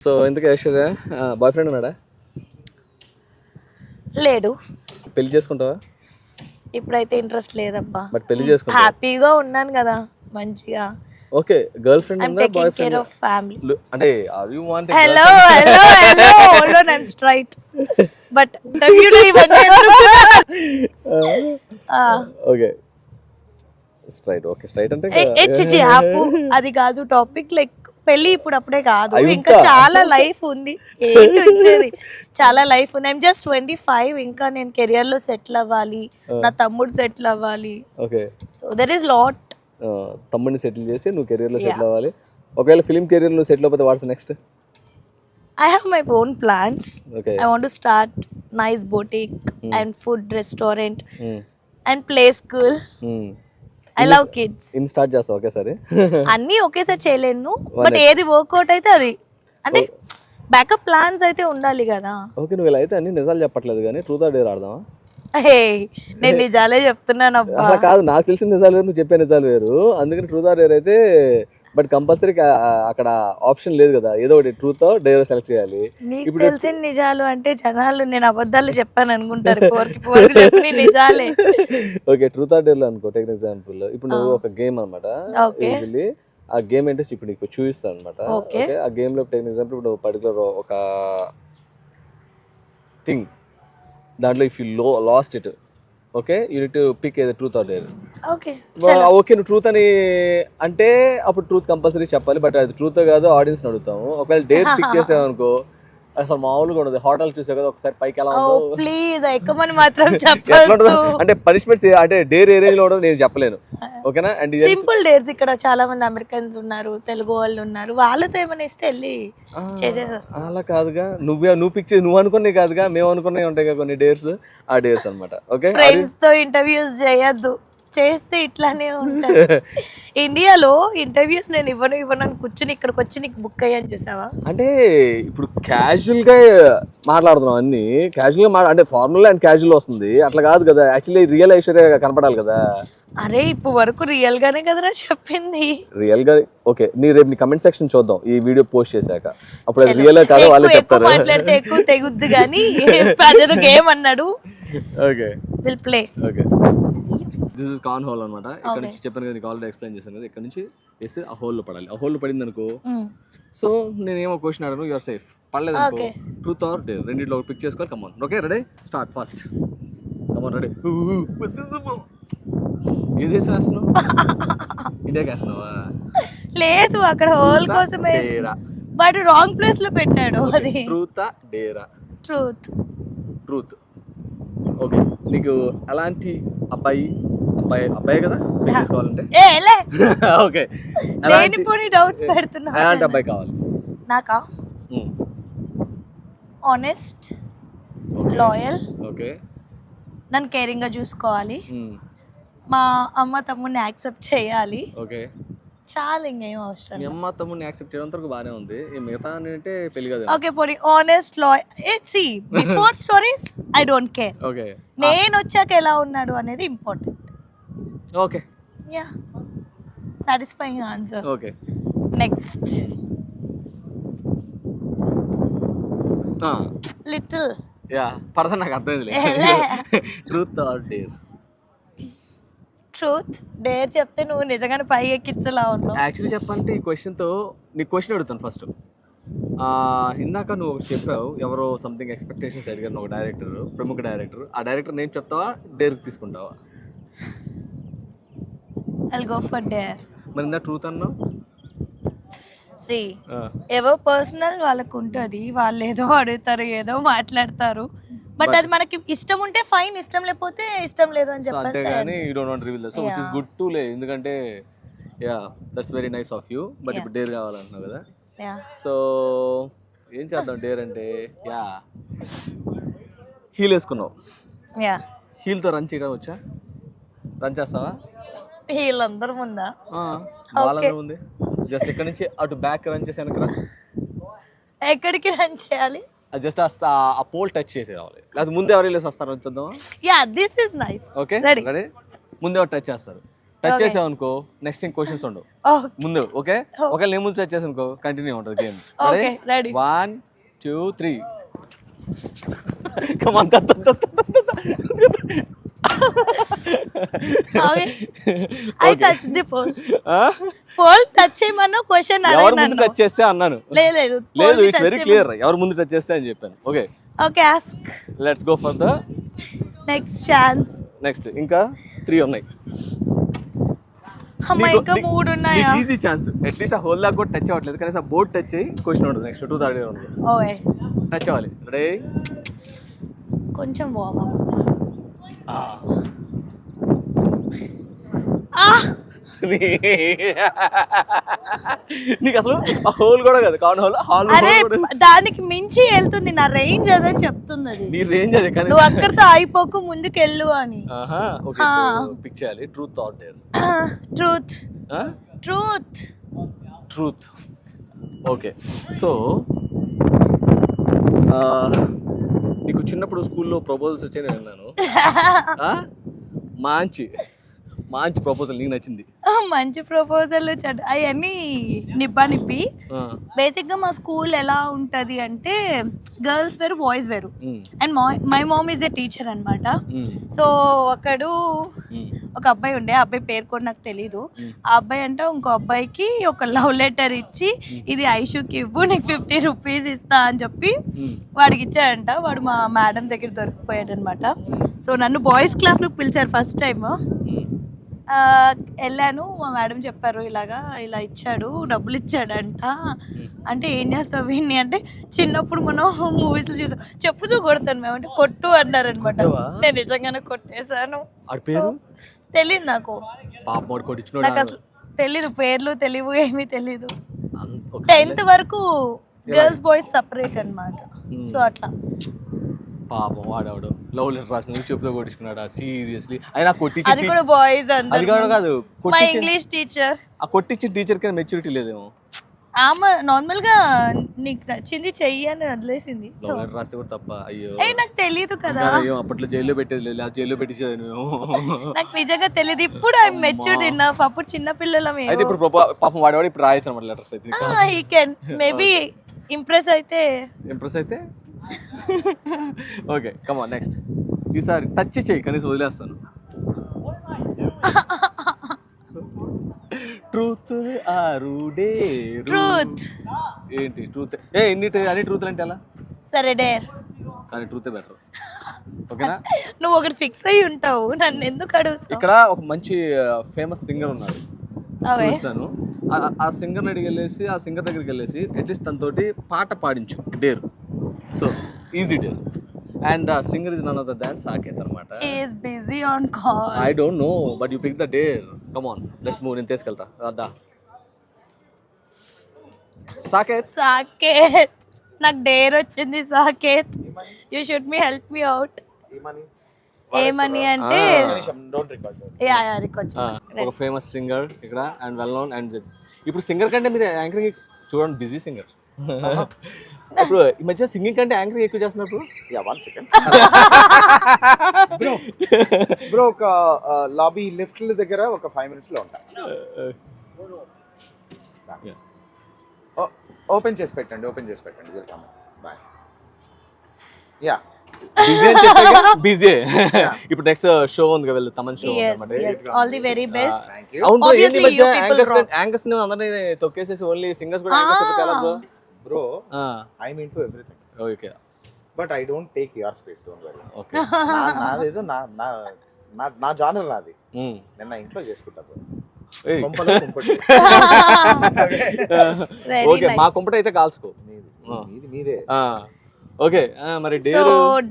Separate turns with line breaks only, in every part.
So ఎందుకు Aishwarya boy friend ఉన్నాడా?
లేడు.
పెళ్లి చేసుకుంటావా?
ఇప్పుడైతే ఇంట్రెస్ట్ లేదబ్బా.
బట్ పెళ్లి చేసుకుంటా.
హ్యాపీగా ఉన్నాను కదా మంచిగా.
ఓకే, గర్ల్ ఫ్రెండ్ ఉందా? Boyfriend?
Care of family.
అంటే are you want
hello hold on, I'm straight. But ఇంటర్వ్యూలో ఇవన్నీ
ఓకే స్ట్రైట్. ఓకే స్ట్రైట్ అంటే
ఆపు, అది కాదు టాపిక్. లైక్ పెళ్లి ఇప్పుడు అప్పుడే కాదు, ఇంకా చాలా లైఫ్ ఉంది. ఏంటి వచ్చేది, చాలా లైఫ్ ఉంది. I'm just 25. ఇంకా నేను కెరియర్ లో సెటిల్ అవ్వాలి, నా తమ్ముడు సెటిల్ అవ్వాలి.
Okay,
so there is lot.
తమ్ముడిని సెటిల్ చేసి నువ్వు కెరియర్ లో సెటిల్ అవ్వాలి. ఒకవేళ ఫిల్మ్ కెరియర్ లో సెటిల్ అవ్వకపోతే what's next?
I have my own plans.
Okay.
I want to start nice boutique and food restaurant and play school. I love kids.
In start చేస్తావు ఒకేసారి?
అన్నీ ఒకేసారి చేయలేను, బట్ ఏది వర్కౌట్ అయితే అది, అంటే బ్యాకప్ ప్లాన్స్ అయితే ఉండాలి కదా.
ఓకే, నువ్వు ఇలా అయితే అన్ని నిజాలు చెప్పట్లేదు కానీ ట్రూత్ ఆర్ డేర్ ఆడదామా?
నేను నిజాలే చెప్తున్నాను అబ్బా.
అలా కాదు, నాకు తెలిసిన నిజాలు వేరు, నువ్వు చెప్పే నిజాలు వేరు. అందుకని ట్రూత్ ఆర్ డేర్ అయితే, బట్ కంపల్సరీ అక్కడ ఆప్షన్ లేదు కదా, ఏదో ఒకటి ట్రూత్ డేర్ సెలెక్ట్ చేయాలి.
నీకు తెలిసిన నిజాలు అంటే జనాలు నేను అబద్ధాలు చెప్పాను అనుకుంటారు. నిజాలే.
ఓకే, ట్రూత్ ఆర్ డేర్ లో అనుకో, టేక్ ఎగ్జాంపుల్. ఇప్పుడు నువ్వు ఒక గేమ్ అనమాట, యూజువల్లీ ఆ గేమ్ ఏంటో ఇప్పుడు నీకు చూపిస్తాను అనమాట. ఓకే, ఆ గేమ్ లో టేక్ ఎగ్జాంపుల్, ఇప్పుడు పర్టికులర్ ఒక థింగ్, దాంట్లో if you lost it, okay, you need to pick ఏదో truth or dare.
Okay
okay, నువ్వు ట్రూత్ అని అంటే అప్పుడు ట్రూత్ కంపల్సరీ చెప్పాలి. బట్ అది ట్రూత్ కాదు ఆడియన్స్ అడుగుతాము. ఒకవేళ డేర్ పిక్ చేసావనుకో అసలు మామూలుగా ఉండదు. హోటల్ చూసావు కదా ఒకసారి, పైకి ఎలా ఉందో.
ప్లీజ్ ఎక్కమని మాత్రం చెప్పొద్దు.
అంటే పనిష్మెంట్స్ అంటే డేర్ ఏ రేంజ్ లో ఉండదు నేను చెప్పలేను. ఓకేనా? And
simple dares. ఇక్కడ చాలా మంది అమెరికన్స్ ఉన్నారు, తెలుగు వాళ్ళు ఉన్నారు, వాళ్ళతో ఏమైనా ఇస్తే వెళ్ళి చేసేసి వస్తాం.
అలా కాదుగా, నువ్వు పిక్ చేసి నువ్వు అనుకునే కాదుగా, మేము అనుకునే ఉంటాయి కదా కొన్ని డేర్స్, ఆ డేర్స్ అనమాట. ఓకే,
ఫ్రెండ్స్ తో ఇంటర్వ్యూస్ చేయొద్దు, చేస్తే ఇట్లానే ఉంటుంది. ఇండియాలో ఇంటర్వ్యూస్ నేను ఇవ్వను అని కూర్చుని ఇక్కడికి వచ్చి నీకు బుక్ అయ్యాను చూసావా?
అంటే ఇప్పుడు క్యాజువల్ గా మాట్లాడుతున్నాం, అన్ని క్యాజువల్ గా అంటే ఫార్మల్ అండ్ క్యాజువల్ వస్తుంది. అట్లా కాదు కదా, యాక్చువల్లీ రియల్ ఐశ్వర్య కనపడాలి కదా.
అరే ఇప్పుడు వరకు రియల్ గానే కదరా చెప్పింది.
రియల్ గా ఓకే, రేపు నీ కమెంట్ సెక్షన్ చూద్దాం ఈ వీడియో పోస్ట్ చేశాక, అప్పుడు అది రియల్ కాదు వాళ్ళే చెప్తారు.
మాట్లాడితే ఎక్కువ తెగుద్దు కానీ ప్రజలు గేమ్ అన్నాడు.
Okay,
will play.
Okay, this is corn whole అనమాట. ఇక్కడ నుంచి చెప్పాను కదా, నీకు ఆల్రెడీ ఎక్స్ప్లెయిన్ చేశాను కదా. ఇక్కడ నుంచి వేస్తే ఆ హోల్ లో పడాలి. ఆ హోల్ లో పడింది అనుకో, సో నేనేమో క్వశ్చన్ అడగను, యువర్ సేఫ్. పడలేదు అనుకో, ట్రూత్ ఆర్ డేర్ రెండిట్లో పిక్ చేసుకోవాలి. కమాన్, ఓకే, రెడీ, స్టార్ట్ ఫాస్ట్. కమాన్, రెడీ. ఏ దేశం వేస్తున్నావు? ఇండియాకి వేస్తున్నావా?
లేదు, అక్కడ హోల్ కోసం బట్ రాంగ్ ప్లేస్ లో పెట్టాడు. అది
ట్రూతా డేరా?
ట్రూత్.
ట్రూత్. ఓకే, నీకు అలాంటి అబ్బాయి కదా తీసుకోవాలంటే? ఓకే,
లేనిపోని డౌట్స్ పెడుతున్నా.
అలాంటి అబ్బాయి కావాలి
నాకా? ఆనెస్ట్, లాయల్,
ఓకే,
నన్ను కేరింగ్ గా చూసుకోవాలి, మా అమ్మ తమ్ముడిని యాక్సెప్ట్ చేయాలి.
ఓకే,
చాలా, ఇంకేం అవసరం.
మీ అమ్మ తమ్ముడిని యాక్సెప్ట్ చేయడం వరకు బాగానే ఉంది. మిగతా అంటే పెళ్లి కదా.
ఓకే, పోనీ honest, loyal. See before stories I don't care.
Okay,
నేను వచ్చాక ఎలా ఉన్నాడు అనేది important.
Okay,
yeah, satisfying answer.
Okay,
next little.
Yeah, పడతా, నాకు అర్థమైంది. Truth or dare?
Truth. Dare చెప్తే నువ్వు నిజంగానే పై ఎక్కించలా ఉన్నావు.
యాక్చువల్లీ చెప్పాలంటే ఈ క్వశ్చన్తో నీకు క్వశ్చన్ అడుగుతాను ఫస్ట్. ఇందాక నువ్వు చెప్పావు ఎవరో సంథింగ్ ఎక్స్పెక్టేషన్స్ అడిగారు, ఒక డైరెక్టర్, ప్రముఖ డైరెక్టర్. ఆ డైరెక్టర్ నేమ్ చెప్తావా, డేర్ తీసుకుంటావా?
I'll go for dare.
మరి ఇందా ట్రూత్ అన్నావు.
See, ఎవో పర్సనల్ వాళ్ళకు ఉంటుంది, వాళ్ళు ఏదో అడుగుతారు, ఏదో మాట్లాడతారు. బట్ అది మనకి ఇష్టం ఉంటే ఫైన్, ఇష్టం లేకపోతే ఇష్టం లేదు అని చెప్పేస్తే
అంతేగాని you don't want reveal that. So which is good to లే, ఎందుకంటే yeah that's very nice of you. But ఇప్పుడు డేర్ కావాలంటున్నావు కదా. సో ఏం చేద్దాం డేర్ అంటే? యా, హీల్ వేసుకున్నావు.
యా,
హీల్తో రన్ చేయడం వచ్చా? రన్ చేస్తావా?
హీల్ అందరి ముందా?
వాళ్ళందరూ ఉంది. జస్ట్ ఇక్కడ నుంచి అటు బ్యాక్ రన్ చేసి వెనక రన్.
ఎక్కడికి రన్ చేయాలి?
జస్ట్ ఆ పోల్ టచ్ చేసి రావాలి, లేకపోతే ముందే ఎవరు వెళ్ళేసి వస్తారు చూద్దామా?
Yeah, this is nice.
Okay, ready. ముందే ఎవరు టచ్ చేస్తారు? టచ్ చేసావు అనుకో నెక్స్ట్ ఇంక క్వశ్చన్స్ ఉండవు ముందు. ఓకే, ఒకవేళ నేను ముందు టచ్ చేసాను అనుకో కంటిన్యూ ఉంటుంది game.
Ready
1 2 3 come on.
I touch the pole. Pole touch చేయమన్నా క్వశ్చన్
ఎవరు ముందు టచ్ చేస్తే అన్నాను.
లేదు
ఇట్స్ వెరీ క్లియర్, ఎవరు ముందు టచ్ చేస్తే అని చెప్పాను. Okay
ask.
Let's go for the
next chance.
Next ఇంకా 3 ఉన్నాయి.
అమ్మా ఇంకా 3 ఉన్నాయా?
Easy chance. అట్లీస్ట్ ఆ హోల్ దాకా కూడా టచ్ అవ్వట్లేదు, కానీ ఆ బోర్డ్ టచ్ అయ్యి క్వశ్చన్ ఉంటుంది. Next 2 third round
okay
touch అవ్వాలి. రెడీ?
కొంచెం వార్మ్ అప్.
నీకు అసలు ఆ హోల్ కూడా కాదు, కార్న్ హోల్.
అరే దానికి మించి వెళ్తుంది, నా రేంజ్ అదని చెప్తున్నది.
నీ రేంజ్ అదే, కానీ
నువ్వు అక్కడితో అయిపోకు ముందుకెళ్ళు అని.
ఓకే పిక్ చేయాలి. Truth or dare?
Truth. Truth.
Truth. Okay, so నీకు చిన్నప్పుడు స్కూల్లో ప్రపోజల్స్ వచ్చాయి నేను విన్నాను. మంచి ప్రపోజల్ నీకు నచ్చింది?
మంచి ప్రపోజల్ అవన్నీ నిప్పి. బేసిక్ గా మా స్కూల్ ఎలా ఉంటది అంటే గర్ల్స్ వేరు బాయ్స్ వేరు. And my mom is a teacher అన్నమాట. సో ఒక అబ్బాయి ఉండే, ఆ అబ్బాయి పేరు కూడా నాకు తెలీదు. ఆ అబ్బాయి అంటే ఇంకో అబ్బాయికి ఒక లవ్ లెటర్ ఇచ్చి ఇది ఐషుకి ఇవ్వు, నీకు 50 రూపీస్ ఇస్తా అని చెప్పి వాడికి ఇచ్చాడంట. వాడు మా మేడం దగ్గర దొరికిపోయాడు అనమాట. సో నన్ను బాయ్స్ క్లాస్ లోకి పిలిచారు ఫస్ట్ టైం. వెళ్ళాను, మా మేడం చెప్పారు ఇలా ఇచ్చాడు, డబ్బులు ఇచ్చాడంట. అంటే ఏం చేస్తావు వీడిని అంటే, చిన్నప్పుడు మనం మూవీస్లో చూసాం, చెప్పుతూ కొడతాను మేము అంటే కొట్టు అన్నారు అనమాట. నేను నిజంగానే కొట్టేశాను. తెలీదు నాకు అసలు తెలీదు, పేర్లు తెలియవు, ఏమీ తెలీదు. 10th వరకు గర్ల్స్ బాయ్స్ సపరేట్ అన్నమాట. సో అట్లా
పాపం వాడవాడు లవ్ లెటర్ రాసిన చెప్పుతో కొట్టించుకున్నాడా? సీరియస్లీ? అయినా కొట్టించి
అది కూడా బాయ్స్ అంతా.
అది కూడా కాదు,
మా ఇంగ్లీష్ టీచర్.
ఆ కొట్టించి టీచర్ కి మెచ్యూరిటీ లేదేమో.
ఆమె నార్మల్ గా నీకు నచ్చింది చెయ్యి అని వదిలేసింది.
లవ్ లెటర్ రాస్తే కూడా తప్ప? అయ్యో
నాకు తెలియదు కదా.
అయ్యో అప్పట్లో జైల్లో పెట్టేది లేదు, జైల్లో పెట్టించేది మేము.
నాకు నిజంగా తెలియదు. ఇప్పుడు ఐ మెచ్యూర్డ్ ఇనఫ్. అప్పుడు చిన్న పిల్లలం.
అయితే ఇప్పుడు పాపం వాడవాడు ఇప్పుడు రాయొచ్చు అన్నమాట లెటర్స్. అయితే
హీ కెన్ మేబీ ఇంప్రెస్ అయితే.
Okay come on next. ఈసారి టచ్ చేయి, కనీసం వదిలేస్తాను. ట్రూత్ ఆరు డేర్?
ట్రూత్.
ఏంటి ట్రూత్? అన్ని ట్రూత్ అంటే ఎలా?
సరే డేర్,
కానీ ట్రూత్ బెటర్. ఓకేనా?
నువ్వు ఒకటి ఫిక్స్ అయ్యి ఉంటావు, నన్ను ఎందుకు అడుగుతావు?
ఇక్కడ ఒక మంచి ఫేమస్ సింగర్ ఉన్నాడు, చూస్తాను. ఆ సింగర్ అడిగెళ్ళేసి, ఆ సింగర్ దగ్గరికి వెళ్ళేసి అట్లీస్ట్ తనతోటి పాట పాడించు. Dare. So easy dare. And the singer is none other than Saketh అన్నమాట.
He is busy on call.
I don't know but you pick the dare. Come on let's move. నేను తీసుకెళ్తా. రాదా సాకేత్?
నాకు డేర్ వచ్చింది Saketh. You should me help me out. ఏమని అంటే
ఒక famous singer ఇక్కడ అండ్ వెల్ నోన్. అండ్ ఇప్పుడు సింగర్ కంటే మీరు యాంకరింగ్ చూడండి, బిజీ సింగర్. ఇప్పుడు ఈ మధ్య సింగింగ్ కంటే యాంకరింగ్ ఎక్కువ చేస్తున్నప్పుడు.
బ్రో ఒక లాబీ లిఫ్ట్ దగ్గర ఒక 5 minutes లో ఉంటా. ఓపెన్ చేసి పెట్టండి. బాయ్. Yeah
busy. ఇప్పుడు నెక్స్ట్ షో ఉంది, వెళ్ళి Thaman show.
All the very best.
అవును, ఏంది మధ్య యాంకర్స్ ని అందరినీ తొక్కేసేసి ఓన్లీ సింగర్స్ కూడా యాంకర్స్ ఎలా bro?
Bro, I'm into everything.
Okay.
But I don't take your space, don't worry.
Okay.
నాదేదో నా జానర్ నాది. నేను ఇంట్లో చేసుకుంటా బ్రో.
ఓకే, మా కుంపట అయితే కాల్చుకో.
మీదే.
ఓకే, మరి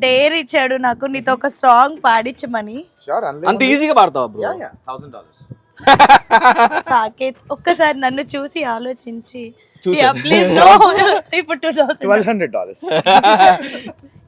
డేర్ ఇచ్చాడు నాకు, నీతో ఒక సాంగ్ పాడించమని.
అంత ఈజీగా పాడతావా బ్రో?
$1,000.
సాకేత్ ఒక్కసారి నన్ను చూసి ఆలోచించి
$1,200.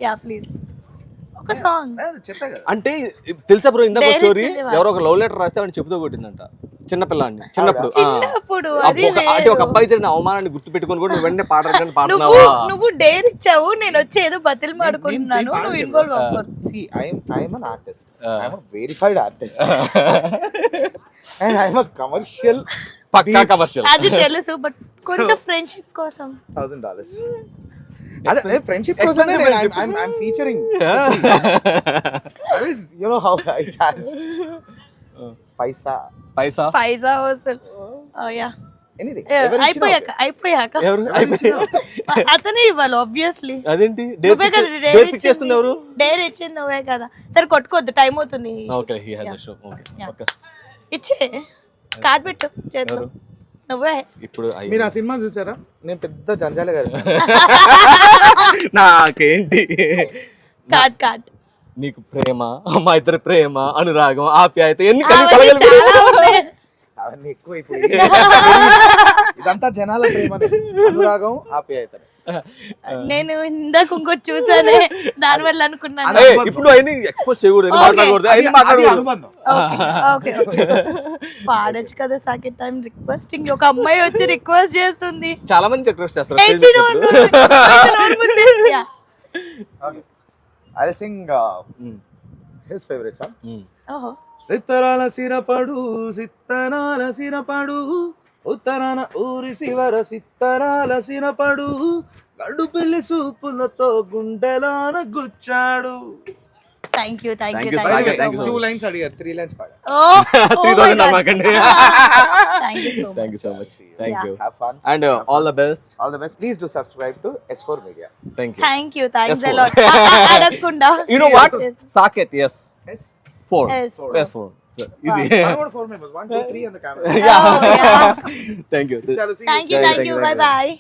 Yeah please. ఒక సాంగ్
చెప్పా కదా.
అంటే తెలుసా బ్రో ఇందాక
Dare
స్టోరీ
ఇచ్చింది వాళ్ళు.
ఎవరో ఒక లవ్ లెటర్ రాస్తే వాడిని చెప్పుతో కొట్టిందంట చిన్నపిల్లాన్ని చిన్నప్పుడు
చిన్నప్పుడు అది
అంటే ఒక అబ్బాయి జరిగిన అవమానాన్ని గుర్తు పెట్టుకొని కూడా నువ్వు వెంటనే పాడడానికి
నువ్వు
పాడుతున్నావా
నువ్వు డేర్ ఇచ్చావు, నేను వచ్చి ఏదో బతిల్ మాడుకుంటున్నాను, నువ్వు ఇన్వాల్వ్ అవ్వకూడదు.
See, I'm an artist. I'm a verified artist. And I'm a commercial
పక్కా కమర్షియల్.
అది తెలుసు, బట్ కొంచెం ఫ్రెండ్షిప్ కోసం
$1,000. అదే ఫ్రెండ్షిప్ కోసమే I'm featuring. You know how I charge. పైసా
పైసా
పైసా వసూలు. Yeah
anything.
అయిపోయాక
ఎవరు
అతనే ఇవ్వాలి ఆబ్వియస్లీ.
అదేంటి
నువ్వే కదా
డేర్ పిక్ చేస్తుంది ఎవరు?
డేర్ ఇచ్చింది నువ్వే కదా. సరే కొట్టుకోవద్దు, టైం అవుతుంది.
Okay he has a show. Okay okay
ఇచ్చే కార్డ్ పెట్టు చేద్దాం. నువ్వే
ఇప్పుడు
మీరు ఆ సినిమా చూసారా? నేను పెద్ద జంజాల గారు.
నాకేంటి
కార్డ్
నీకు ప్రేమ, మా ఇద్దరి ప్రేమ, అనురాగం, ఆప్యాయత ఎన్ని
అవన్నీ
కలగలిపి
చాలా ఉన్నాయి.
అవన్నీ ఎక్కువైపోయి ఇదంతా జనాల ప్రేమ, అనురాగం, ఆప్యాయత.
నేను ఇందాక ఇంకోటి చూసానే, దాని వల్ల అనుకున్నాను.
ఇప్పుడు అయినా ఎక్స్పోజ్ చేయకూడదు, మాట్లాడకూడదు, అయినా మాట్లాడకూడదు.
అనుబంధం.
ఓకే పాడొచ్చు కదా సాకెట్. Time requesting. ఒక అమ్మాయి వచ్చి రిక్వెస్ట్ చేస్తుంది.
చాలా మంది రిక్వెస్ట్ చేస్తారు.
ఏ చిరు కొంచెం నోరు మూసి. Yeah.
Okay. I'll sing his favorite song.
ఓహో
సిత్తరాల సిరపడు సిత్తరాల సిరపడు ఉత్తరాన ఊరి శివర సిత్తరాల సిరపడు గండు పిల్లి సూపులతో గుండెలాన గుచ్చాడు.
Thank you
Thank you, Sagar. Thank you so
2
much.
lines అడిగారు, 3 lines పాడా.
Thank you so
Thank you so much. Thank
Yeah.
you.
Have fun.
And all the best.
All the best. Please do subscribe to S4 Media.
Thank you.
Thank you thanks
Yes,
a lot. అడగకుండా
You know what? Saket, yes.
Yes.
4.
Yes.
Yes, 4. Easy.
I want 4 members. 1, 2, 3 on the camera.
Yeah. Thank you.
Chalo, see you.
Thank you
Thank you,
bye
thank you.
Bye.